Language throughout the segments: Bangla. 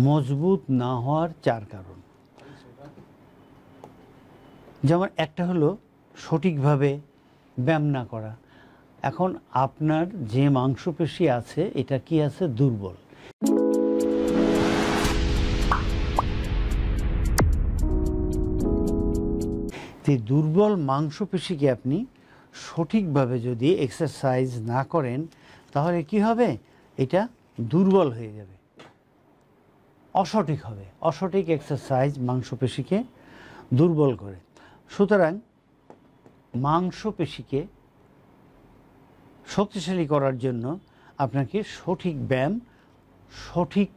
মজবুত না হওয়ার 4 কারণ। যেমন একটা হলো সঠিকভাবে ব্যায়াম না করা। এখন আপনার যে মাংসপেশি আছে এটা কি আছে? দুর্বল। এই দুর্বল মাংসপেশিকে আপনি সঠিকভাবে যদি এক্সারসাইজ না করেন তাহলে কি হবে? এটা দুর্বল হয়ে যাবে, অসঠিক হবে। অসঠিক এক্সারসাইজ মাংসপেশিকে দুর্বল করে। সুতরাং মাংসপেশিকে শক্তিশালী করার জন্য আপনাকে সঠিক ব্যায়াম সঠিক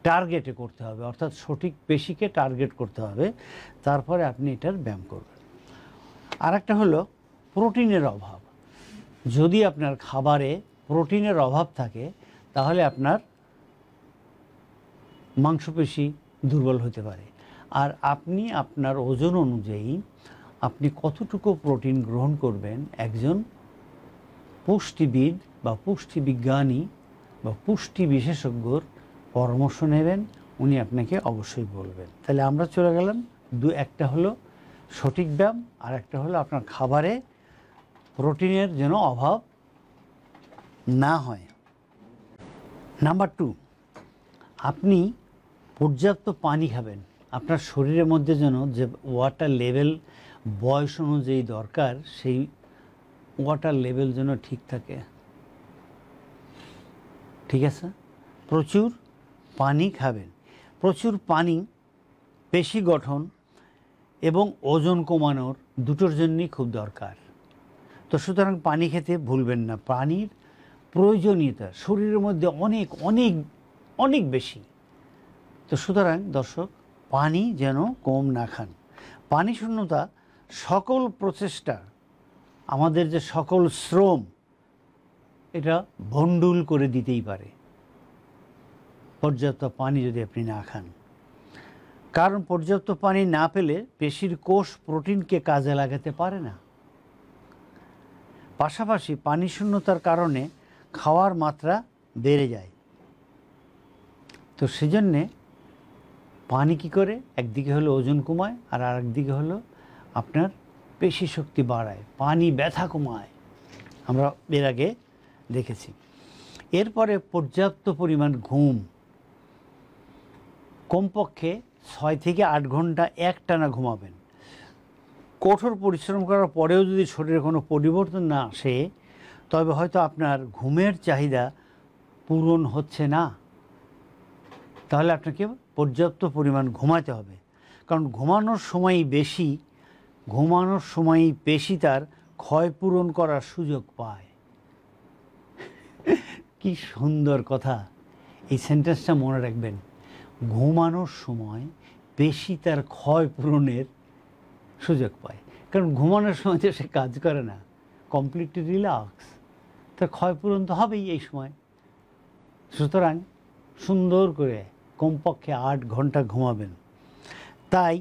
টার্গেটে করতে হবে, অর্থাৎ সঠিক পেশিকে টার্গেট করতে হবে, তারপরে আপনি এটার ব্যায়াম করবেন। আর একটা হলো প্রোটিনের অভাব। যদি আপনার খাবারে প্রোটিনের অভাব থাকে তাহলে আপনার মাংসপেশি দুর্বল হতে পারে। আর আপনি আপনার ওজন অনুযায়ী আপনি কতটুকু প্রোটিন গ্রহণ করবেন একজন পুষ্টিবিদ বা পুষ্টিবিজ্ঞানী বা পুষ্টি বিশেষজ্ঞর পরামর্শ নেবেন, উনি আপনাকে অবশ্যই বলবেন। তাহলে আমরা চলে গেলাম একটা হলো সঠিক ব্যায়াম, আর একটা হলো আপনার খাবারে প্রোটিনের যেন অভাব না হয়। নাম্বার 2, আপনি পর্যাপ্ত পানি খাবেন। আপনার শরীরের মধ্যে যেন যে ওয়াটার লেভেল বয়স অনুযায়ী দরকার সেই ওয়াটার লেভেল যেন ঠিক থাকে। ঠিক আছে? প্রচুর পানি খাবেন। প্রচুর পানি পেশি গঠন এবং ওজন কমানোর দুটোর জন্যই খুব দরকার। তো সুতরাং পানি খেতে ভুলবেন না। পানির প্রয়োজনীয়তা শরীরের মধ্যে অনেক অনেক অনেক বেশি। তো সুতরাং দর্শক, পানি যেন কম না খান। পানি শূন্যতা সকল প্রচেষ্টা, আমাদের যে সকল শ্রম, এটা ভণ্ডুল করে দিতেই পারে পর্যাপ্ত পানি যদি আপনি না খান। কারণ পর্যাপ্ত পানি না পেলে পেশির কোষ প্রোটিনকে কাজে লাগাতে পারে না। পাশাপাশি পানি শূন্যতার কারণে খাওয়ার মাত্রা বেড়ে যায়। তো সেজন্যে পানি কী করে? একদিকে হলো ওজন কমায়, আর আরেকদিকে হলো আপনার পেশি শক্তি বাড়ায়, পানি ব্যথা কমায়, আমরা এর আগে দেখেছি। এরপরে পর্যাপ্ত পরিমাণ ঘুম, কমপক্ষে 6 থেকে 8 ঘন্টা একটানা ঘুমাবেন। কঠোর পরিশ্রম করার পরেও যদি শরীরে কোনো পরিবর্তন না আসে তবে হয়তো আপনার ঘুমের চাহিদা পূরণ হচ্ছে না। তাহলে আপনাকে পর্যাপ্ত পরিমাণ ঘুমাতে হবে। কারণ ঘুমানোর সময়ই পেশি তার ক্ষয় পূরণ করার সুযোগ পায়। কি সুন্দর কথা! এই সেন্টেন্সটা মনে রাখবেন। ঘুমানোর সময় পেশি তার ক্ষয় পূরণের সুযোগ পায়। কারণ ঘুমানোর সময় তো সে কাজ করে না, কমপ্লিটলি রিল্যাক্স, তার ক্ষয়পূরণ তো হবেই এই সময়। সুতরাং সুন্দর করে কমপক্ষে 8 ঘন্টা ঘুমাবেন। তাই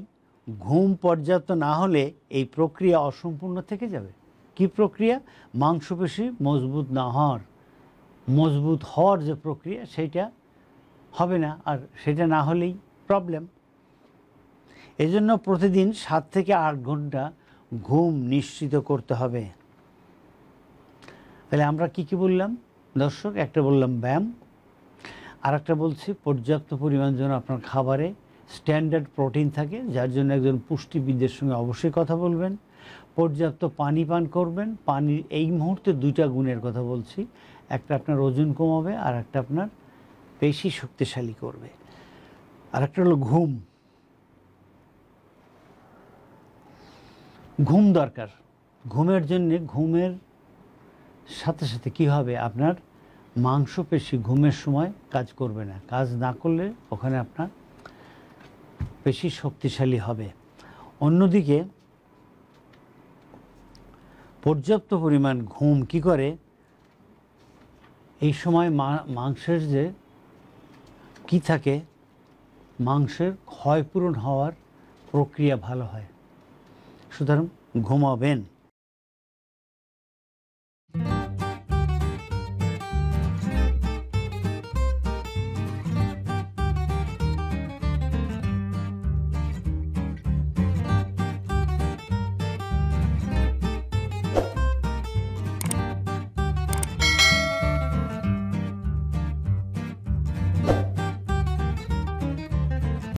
ঘুম পর্যাপ্ত না হলে এই প্রক্রিয়া অসম্পূর্ণ থেকে যাবে। কি প্রক্রিয়া? মাংসপেশি মজবুত হওয়ার যে প্রক্রিয়া সেটা হবে না, আর সেটা না হলেই প্রবলেম। এজন্য প্রতিদিন 7 থেকে 8 ঘন্টা ঘুম নিশ্চিত করতে হবে। তাহলে আমরা কি কি বললাম দর্শক? একটা বললাম ব্যায়াম, আর একটা বলছি পর্যাপ্ত পরিমাণ যেন আপনার খাবারে স্ট্যান্ডার্ড প্রোটিন থাকে, যার জন্য একজন পুষ্টিবিদের সঙ্গে অবশ্যই কথা বলবেন। পর্যাপ্ত পানি পান করবেন। পানির এই মুহূর্তে 2টা গুণের কথা বলছি, একটা আপনার ওজন কমাবে আর একটা আপনার পেশি শক্তিশালী করবে। আর একটা হলো ঘুম দরকার। ঘুমের জন্যে ঘুমের সাথে সাথে কী হবে? আপনার মাংসপেশি ঘুমের সময় কাজ করবে না। কাজ না করলে ওখানে আপনার পেশি শক্তিশালী হবে। অন্যদিকে পর্যাপ্ত পরিমাণ ঘুম কি করে? এই সময় মাংসের যে কি থাকে, মাংসের ক্ষয়পূরণ হওয়ার প্রক্রিয়া ভালো হয়। সুতরাং ঘুমাবেন।